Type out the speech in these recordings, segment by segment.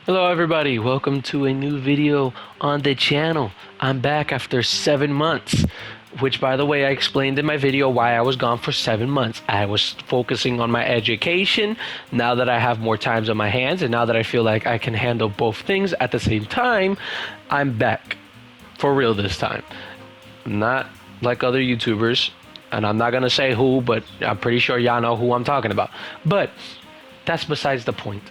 Hello everybody, welcome to a new video on the channel. I'm back after 7 months, which by the way I explained in my video why I was gone for 7 months. I was focusing on my education. Now that I have more times on my hands and now that I feel like I can handle both things at the same time, I'm back. For real this time. Not like other YouTubers, and I'm not gonna say who, but I'm pretty sure y'all know who I'm talking about. But that's besides the point.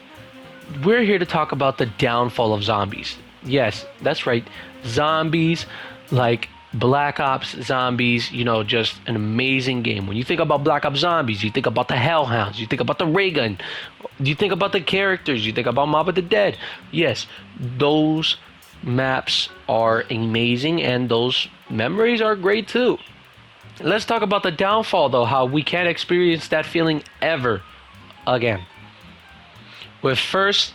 We're here to talk about the downfall of zombies. Yes, that's right. Zombies, like Black Ops Zombies, just an amazing game. When you think about Black Ops Zombies, you think about the Hellhounds, you think about the ray gun, you think about the characters, you think about Mob of the Dead. Yes, those maps are amazing and those memories are great too. Let's talk about the downfall though, how we can't experience that feeling ever again. The first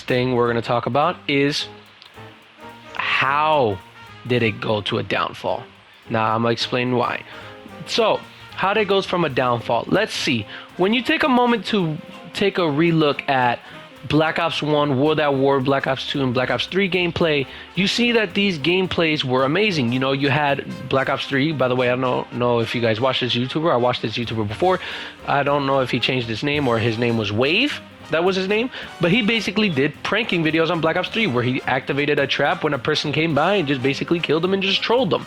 thing we're going to talk about is how did it go to a downfall? Now I'm going to explain why. So, how did it go from a downfall? Let's see. When you take a moment to take a relook at Black Ops 1, World at War, Black Ops 2, and Black Ops 3 gameplay, you see that these gameplays were amazing. You had Black Ops 3, by the way, I don't know if you guys watched this YouTuber. I watched this YouTuber before. I don't know if he changed his name or his name was Wave. That was his name. But he basically did pranking videos on Black Ops 3 where he activated a trap when a person came by and just basically killed them and just trolled them.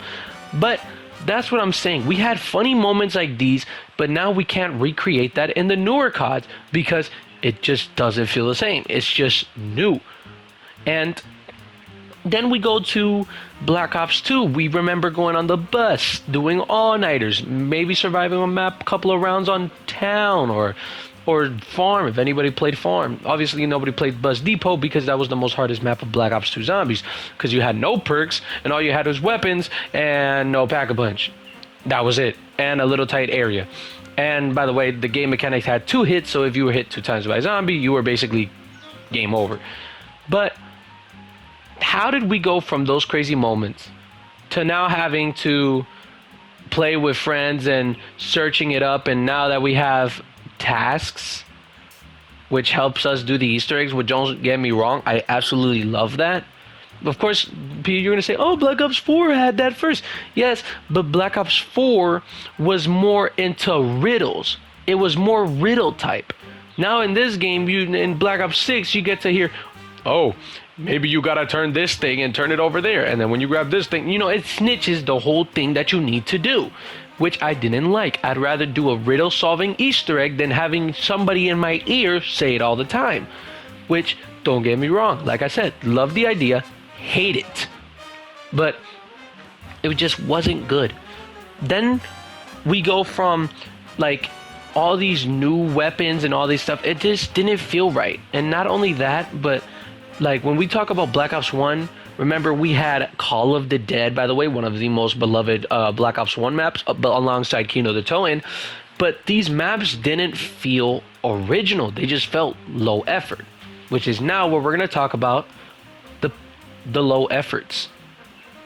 But that's what I'm saying. We had funny moments like these, but now we can't recreate that in the newer CODs because it just doesn't feel the same. It's just new. And then we go to Black Ops 2. We remember going on the bus, doing all-nighters, maybe surviving a map, couple of rounds on town or farm, if anybody played farm. Obviously nobody played Bus Depot because that was the most hardest map of Black Ops 2 Zombies because you had no perks and all you had was weapons and no pack-a-punch. That was it. And a little tight area. And by the way, the game mechanics had 2 hits, so if you were hit 2 times by a zombie, you were basically game over. But how did we go from those crazy moments to now having to play with friends and searching it up, and now that we have tasks, which helps us do the Easter eggs, which, don't get me wrong, I absolutely love that. Of course, you're going to say, oh, Black Ops 4 had that first. Yes, but Black Ops 4 was more into riddles. It was more riddle type. Now in this game, in Black Ops 6, you get to hear, oh, maybe you got to turn this thing and turn it over there. And then when you grab this thing, it snitches the whole thing that you need to do, which I didn't like. I'd rather do a riddle solving Easter egg than having somebody in my ear say it all the time. Which, don't get me wrong, like I said, love the idea, hate it, but it just wasn't good. Then we go from like all these new weapons and all this stuff, it just didn't feel right. And not only that, but like when we talk about Black Ops 1, remember we had Call of the Dead, by the way, one of the most beloved Black Ops 1 maps alongside Kino the Toen, but these maps didn't feel original. They just felt low effort, which is now what we're going to talk about, the low efforts,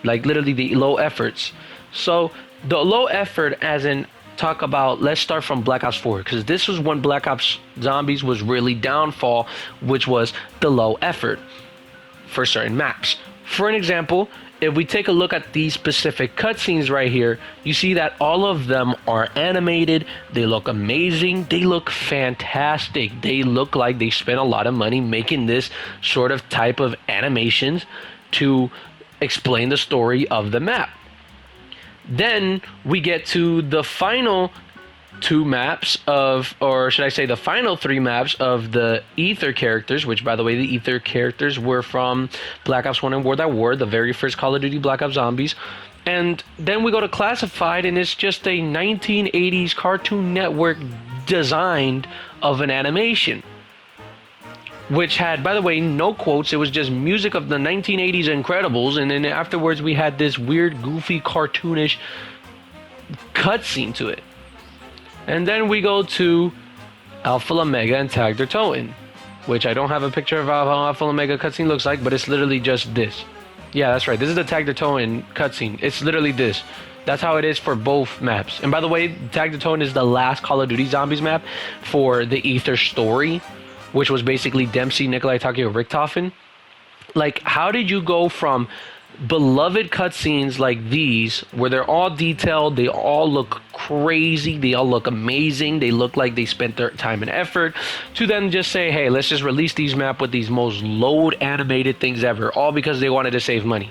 like literally the low efforts. So the low effort, as in talk about, let's start from Black Ops 4, because this was when Black Ops Zombies was really downfall, which was the low effort for certain maps. For an example, if we take a look at these specific cutscenes right here, you see that all of them are animated. They look amazing. They look fantastic. They look like they spent a lot of money making this sort of type of animations to explain the story of the map. Then we get to the final 2 maps of, or should I say the final 3 maps of the Ether characters, which by the way, the Ether characters were from Black Ops 1 and World at War, the very first Call of Duty Black Ops Zombies. And then we go to Classified, and it's just a 1980s Cartoon Network designed of an animation, which had, by the way, no quotes. It was just music of the 1980s Incredibles, and then afterwards we had this weird, goofy, cartoonish cutscene to it. And then we go to Alpha Omega and Tag der Toten, which I don't have a picture of how Alpha Omega cutscene looks like, but it's literally just this. Yeah, that's right. This is the Tag der Toten cutscene. It's literally this. That's how it is for both maps. And by the way, Tag der Toten is the last Call of Duty Zombies map for the Ether story. which was basically Dempsey, Nikolai Takeo, Richtofen. Like, how did you go from beloved cutscenes like these, where they're all detailed, they all look crazy, they all look amazing, they look like they spent their time and effort, to then just say, hey, let's just release these maps with these most load animated things ever, all because they wanted to save money?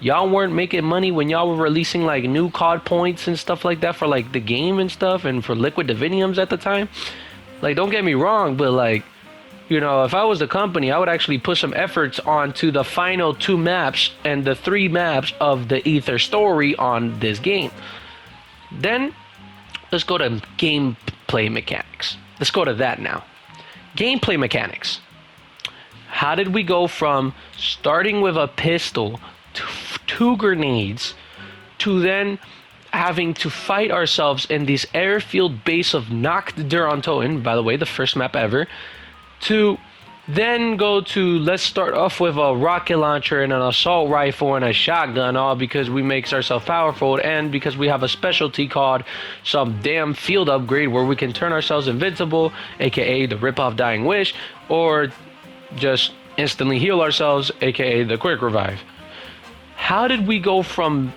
Y'all weren't making money when y'all were releasing like new COD points and stuff like that for like the game and stuff, and for Liquid Diviniums at the time. Like, don't get me wrong, but like, you know, if I was the company, I would actually put some efforts onto the final 2 maps and the 3 maps of the Ether story on this game. Then, let's go to gameplay mechanics. Let's go to that now. Gameplay mechanics. How did we go from starting with a pistol to 2 grenades to then having to fight ourselves in this airfield base of Nacht der Untoten, by the way, the first map ever, to then go to, let's start off with a rocket launcher and an assault rifle and a shotgun, all because we make ourselves powerful and because we have a specialty called some damn field upgrade where we can turn ourselves invincible, aka the rip-off Dying Wish, or just instantly heal ourselves, aka the quick revive. How did we go from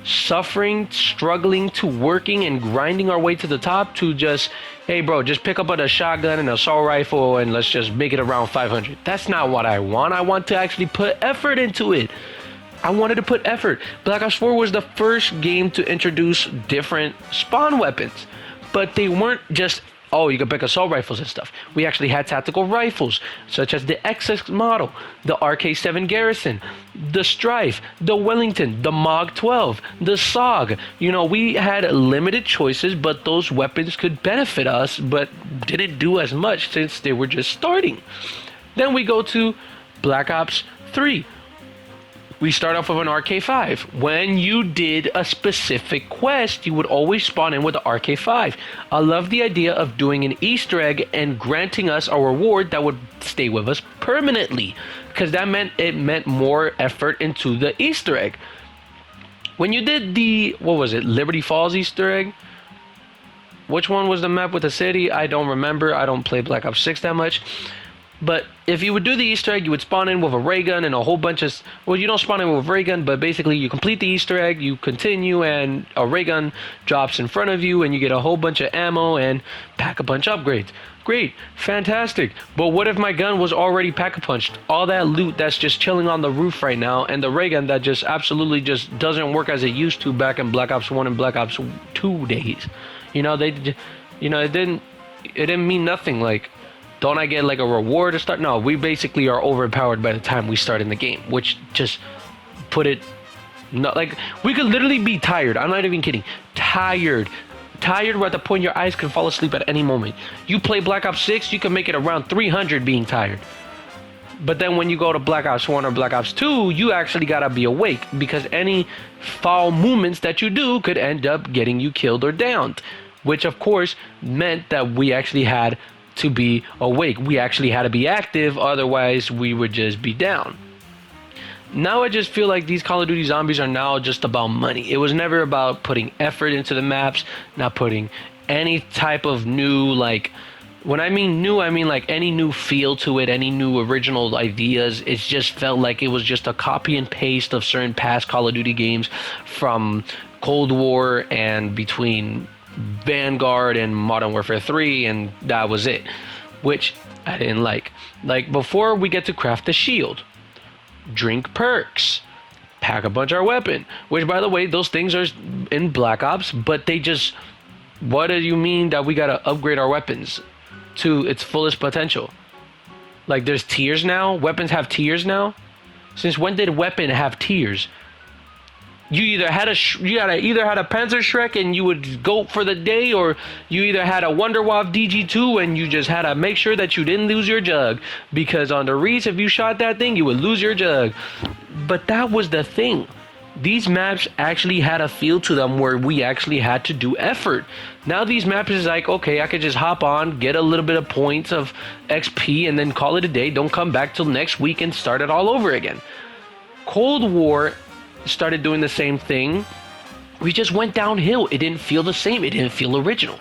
suffering, struggling, to working and grinding our way to the top to just, hey bro, just pick up a shotgun and an assault rifle and let's just make it around 500? That's not what I want. I want to actually put effort into it. I wanted to put effort. Black Ops 4 was the first game to introduce different spawn weapons, but they weren't just, oh, you can pick assault rifles and stuff. We actually had tactical rifles, such as the XX model, the RK-7 Garrison, the Strife, the Wellington, the MOG-12, the SOG. You know, we had limited choices, but those weapons could benefit us, but didn't do as much since they were just starting. Then we go to Black Ops 3. We start off with an RK5. When you did a specific quest, you would always spawn in with the RK5. I love the idea of doing an Easter egg and granting us a reward that would stay with us permanently, because that meant more effort into the Easter egg. When you did the, what was it, Liberty Falls Easter egg? Which one was the map with the city? I don't remember. I don't play Black Ops 6 that much. But if you would do the Easter egg, you would spawn in with a ray gun and a whole bunch of, well, you don't spawn in with a ray gun, but basically you complete the Easter egg, you continue, and a ray gun drops in front of you, and you get a whole bunch of ammo and pack-a-punch upgrades. Great, fantastic. But what if my gun was already pack-a-punched? All that loot that's just chilling on the roof right now, and the ray gun that just absolutely just doesn't work as it used to back in Black Ops 1 and Black Ops 2 days. You know, it didn't mean nothing. Like, don't I get like a reward to start? No, we basically are overpowered by the time we start in the game, which just put it, not like, we could literally be tired. I'm not even kidding. Tired where at the point your eyes can fall asleep at any moment. You play Black Ops 6, you can make it around 300 being tired. But then when you go to Black Ops 1 or Black Ops 2, you actually gotta be awake, because any foul movements that you do could end up getting you killed or downed, which of course meant that we actually had to be awake. We actually had to be active, otherwise we would just be down. Now I just feel like these Call of Duty Zombies are now just about money. It was never about putting effort into the maps, not putting any type of new, like, when I mean new, I mean like any new feel to it, any new original ideas. It just felt like it was just a copy and paste of certain past Call of Duty games from Cold War and between Vanguard and Modern Warfare 3, and that was it, which I didn't like. Like, before we get to craft the shield, drink perks, pack a bunch of our weapon, which by the way, those things are in Black Ops, but they just, what do you mean that we gotta upgrade our weapons to its fullest potential? Like, there's tiers now? Weapons have tiers now? Since when did weapon have tiers? You either had a Panzerschreck and you would go for the day, or you either had a Wunderwaffe DG2 and you just had to make sure that you didn't lose your jug, because on the Reese, if you shot that thing, you would lose your jug. But that was the thing. These maps actually had a feel to them where we actually had to do effort. Now these maps is like, okay, I could just hop on, get a little bit of points of XP, and then call it a day. Don't come back till next week and start it all over again. Cold War started doing the same thing. We just went downhill. It didn't feel the same. It didn't feel original.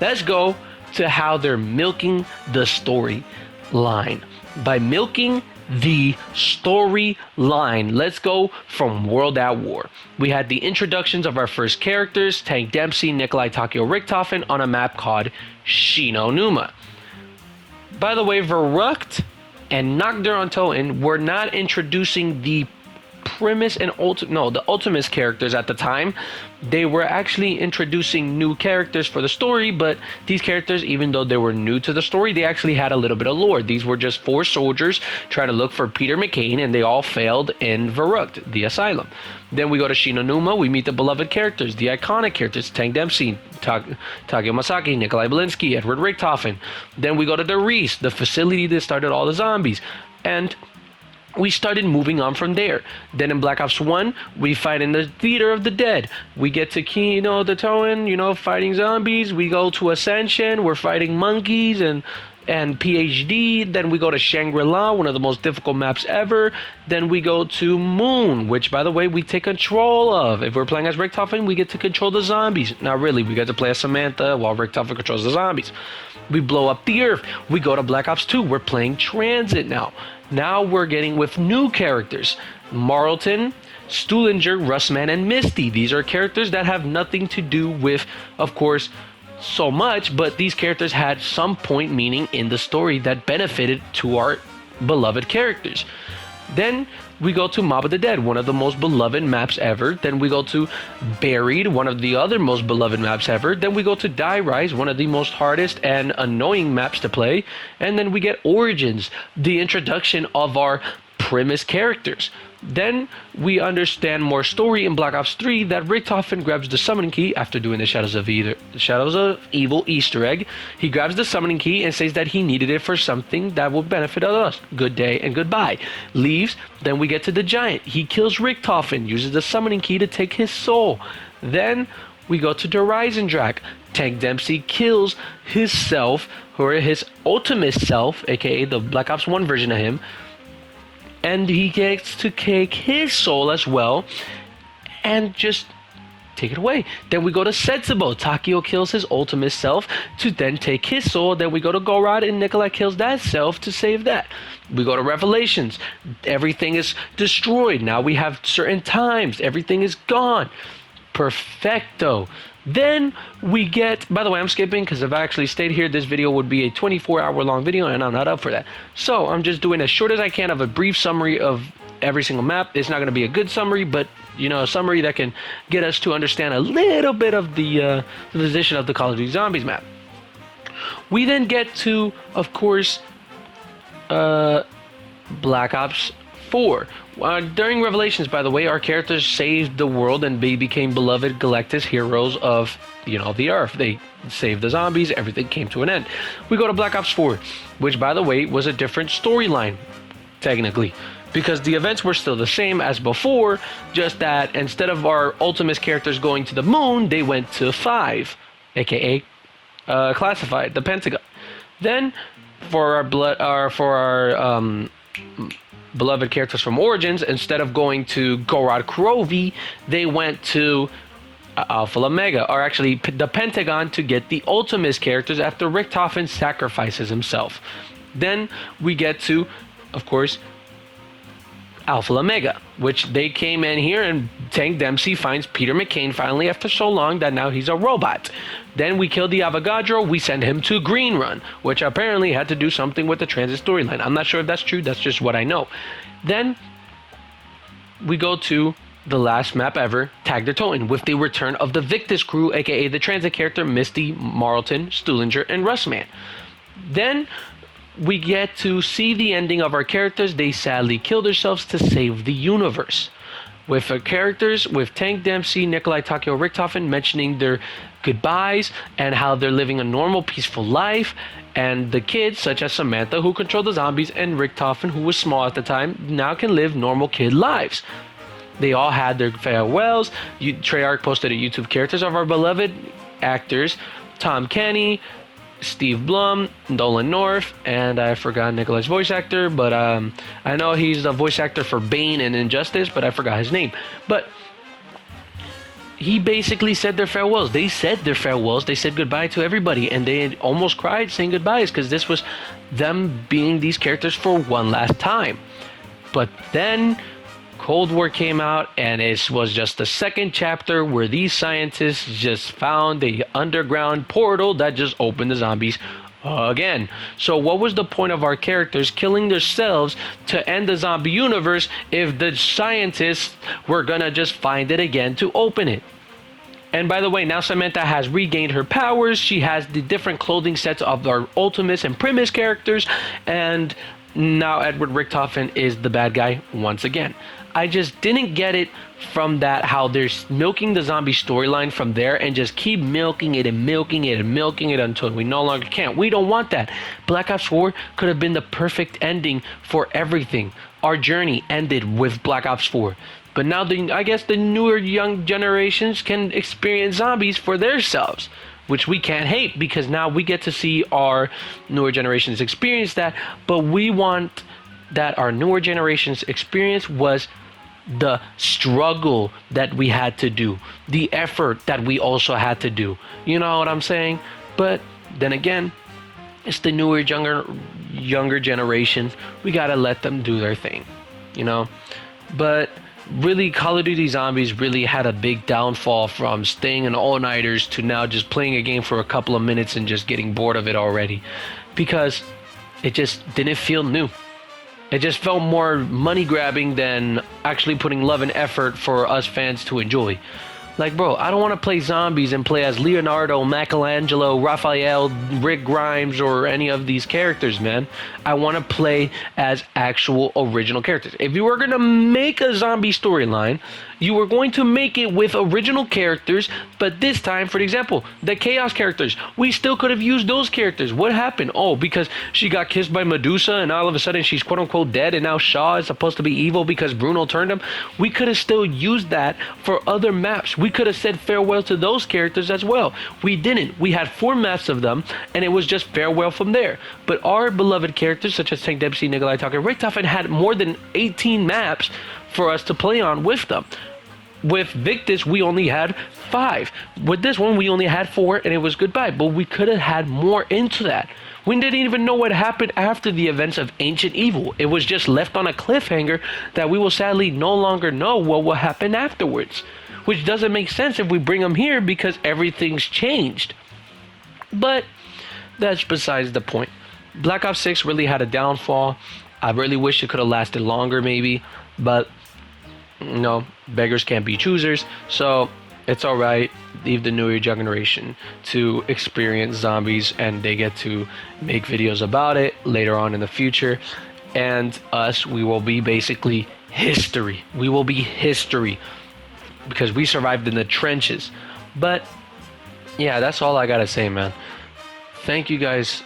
Let's go to how they're milking the storyline. By milking the storyline, let's go from World at War. We had the introductions of our first characters, Tank Dempsey, Nikolai Takeo Richtofen, on a map called Shinonuma. By the way, Verrückt and Nacht der Untoten were not introducing the Primus and the Ultimus characters at the time. They were actually introducing new characters for the story, but these characters, even though they were new to the story, they actually had a little bit of lore. These were just 4 soldiers trying to look for Peter McCain, and they all failed in Verrückt, the asylum. Then we go to Shinonuma, we meet the beloved characters, the iconic characters, Tank Dempsey, Takeo Masaki, Nikolai Belinsky, Edward Richtofen. Then we go to Der Riese, the facility that started all the zombies. And we started moving on from there. Then in Black Ops 1, we fight in the Theater of the Dead. We get to Kino the Toen, fighting zombies. We go to Ascension, we're fighting monkeys and PhD. Then we go to Shangri-La, one of the most difficult maps ever. Then we go to Moon, which, by the way, we take control of. If we're playing as Richtofen, we get to control the zombies. Not really, we get to play as Samantha while Richtofen controls the zombies. We blow up the Earth. We go to Black Ops 2. We're playing Transit now. Now we're getting with new characters. Marlton, Stuhlinger, Russman, and Misty. These are characters that have nothing to do with, of course, so much, but these characters had some point meaning in the story that benefited to our beloved characters. Then we go to Mob of the Dead, one of the most beloved maps ever. Then we go to Buried, one of the other most beloved maps ever. Then we go to Die Rise, one of the most hardest and annoying maps to play. And then we get Origins, the introduction of our Primus characters. Then we understand more story in Black Ops 3 that Richtofen grabs the summoning key after doing the Shadows of Evil Easter egg. He grabs the summoning key and says that he needed it for something that would benefit us. Good day and goodbye. Leaves. Then we get to the Giant. He kills Richtofen, uses the summoning key to take his soul. Then we go to Der Riesendrak. Tank Dempsey kills himself, or his ultimate self, aka the Black Ops 1 version of him, and he gets to take his soul as well and just take it away. Then we go to Setsubo. Takeo kills his ultimate self to then take his soul. Then we go to Gorod, and Nikolai kills that self to save that. We go to Revelations. Everything is destroyed. Now we have certain times. Everything is gone. Perfecto. Then we get, by the way, I'm skipping because if I actually stayed here, this video would be a 24-hour long video and I'm not up for that. So I'm just doing as short as I can of a brief summary of every single map. It's not going to be a good summary, but a summary that can get us to understand a little bit of the position of the Call of Duty Zombies map. We then get to, of course, Black Ops 4. During Revelations, by the way, our characters saved the world and they became beloved Galactus heroes of, the Earth. They saved the zombies, everything came to an end. We go to Black Ops 4, which, by the way, was a different storyline, technically, because the events were still the same as before, just that instead of our Ultimus characters going to the moon, they went to 5, aka Classified, the Pentagon. Then, for our beloved characters from Origins, instead of going to Gorod Krovi, they went to Alpha Omega, or actually the Pentagon, to get the Ultimus characters after Richtofen sacrifices himself. Then we get to, of course, Alpha Omega, which they came in here, and Tank Dempsey finds Peter McCain finally after so long that now he's a robot. Then we kill the Avogadro, we send him to Green Run, which apparently had to do something with the Transit storyline. I'm not sure if that's true, that's just what I know. Then we go to the last map ever, Tag der Toten, with the return of the Victus crew, aka the Transit character Misty, Marlton, Stuhlinger, and Russman. Then we get to see the ending of our characters. They sadly kill themselves to save the universe. With our characters, with Tank Dempsey, Nikolai Takeo Richtofen mentioning their goodbyes and how they're living a normal, peaceful life, and the kids, such as Samantha, who controlled the zombies, and Richtofen, who was small at the time, now can live normal kid lives. They all had their farewells. Treyarch posted a YouTube characters of our beloved actors, Tom Kenny, Steve Blum, Nolan North, and I forgot Nikolai's voice actor, but I know he's the voice actor for Bane and Injustice, but I forgot his name. But he basically said their farewells. They said their farewells. They said goodbye to everybody, and they almost cried saying goodbyes because this was them being these characters for one last time. But then Cold War came out, and it was just the second chapter where these scientists just found the underground portal that just opened the zombies again. So what was the point of our characters killing themselves to end the zombie universe if the scientists were gonna just find it again to open it? And by the way, now Samantha has regained her powers. She has the different clothing sets of our Ultimus and Primus characters, and now Edward Richtofen is the bad guy once again. I just didn't get it from that, how they're milking the zombie storyline from there and just keep milking it and milking it and milking it until we no longer can. We don't want that. Black Ops 4 could have been the perfect ending for everything. Our journey ended with Black Ops 4. But now I guess the newer young generations can experience zombies for themselves, which we can't hate because now we get to see our newer generations experience that. But we want that our newer generations experience was the struggle that we had to do, the effort that we also had to do. You know what I'm saying? But then again, it's the newer, younger generations. We gotta let them do their thing, you know? But really, Call of Duty Zombies really had a big downfall from staying in all-nighters to now just playing a game for a couple of minutes and just getting bored of it already. Because it just didn't feel new. It just felt more money grabbing than actually putting love and effort for us fans to enjoy. Like, bro, I don't want to play zombies and play as Leonardo, Michelangelo, Raphael, Rick Grimes, or any of these characters, man. I want to play as actual original characters. If you were going to make a zombie storyline, you were going to make it with original characters, but this time, for example, the Chaos characters, we still could have used those characters. What happened? Oh, because she got kissed by Medusa and all of a sudden she's quote-unquote dead and now Shaw is supposed to be evil because Bruno turned him. We could have still used that for other maps. We could have said farewell to those characters as well. We didn't. We had 4 maps of them and it was just farewell from there. But our beloved characters such as Tank Dempsey, Nikolai Tucker, Richtofen had more than 18 maps for us to play on with them. With Victus, we only had 5. With this one, we only had 4, and it was goodbye. But we could have had more into that. We didn't even know what happened after the events of Ancient Evil. It was just left on a cliffhanger that we will sadly no longer know what will happen afterwards. Which doesn't make sense if we bring them here because everything's changed. But that's besides the point. Black Ops 6 really had a downfall. I really wish it could have lasted longer maybe. But no, beggars can't be choosers, so it's alright. Leave the newer generation to experience zombies and they get to make videos about it later on in the future. And us, we will be basically history. We will be history because we survived in the trenches. But yeah, that's all I gotta say, man. Thank you guys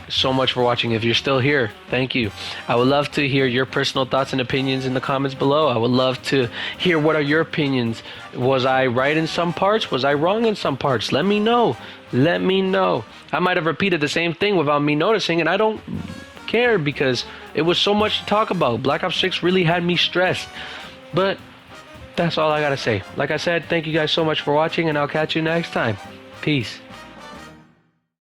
so much for watching. If you're still here, thank you. I would love to hear your personal thoughts and opinions in the comments below. I would love to hear what are your opinions. Was I right in some parts? Was I wrong in some parts? Let me know. Let me know. I might have repeated the same thing without me noticing, and I don't care because it was so much to talk about. Black Ops 6 really had me stressed. But that's all I gotta say. Like I said, thank you guys so much for watching, and I'll catch you next time. Peace.